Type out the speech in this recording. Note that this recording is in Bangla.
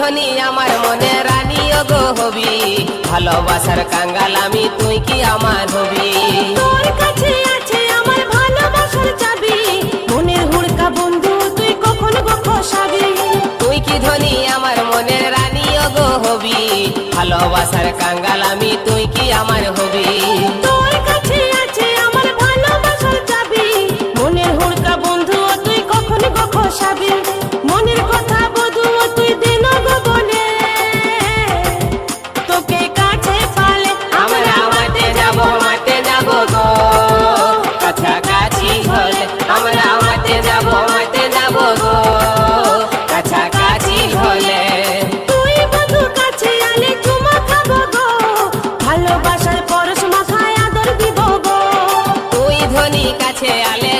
ধনী আমার মনে রানী গো হবি, ভালোবাসার কাঙ্গাল আমি তুই কি আমার হবি। তোর কাছে আছে আমার ভালোবাসার চাবি, মনের হুড়কা বন্ধু তুই কখন গো খসাবি। তুই কি ধনী আমার মনে রানী গো হবি, ভালোবাসার কাঙ্গাল আমি তুই কি আমার হবি। তোর কাছে আছে আমার ভালোবাসার চাবি, মনের হুড়কা বন্ধু তুই কখন গো খসাবি। মনের কথা বধু তুই দিন গো বলে, তোকে কাছে পালে আমরা মাঠে যাব গো, কাছাকাছি হলে আমরা মাঠে যাব গো, কাছাকাছি হলে। তুই বন্ধু কাছে আলে চুমা খাবো গো, ভালোবাসার পরশ মাথায় আদর দিব গো। তুই ধনী কাছে আলে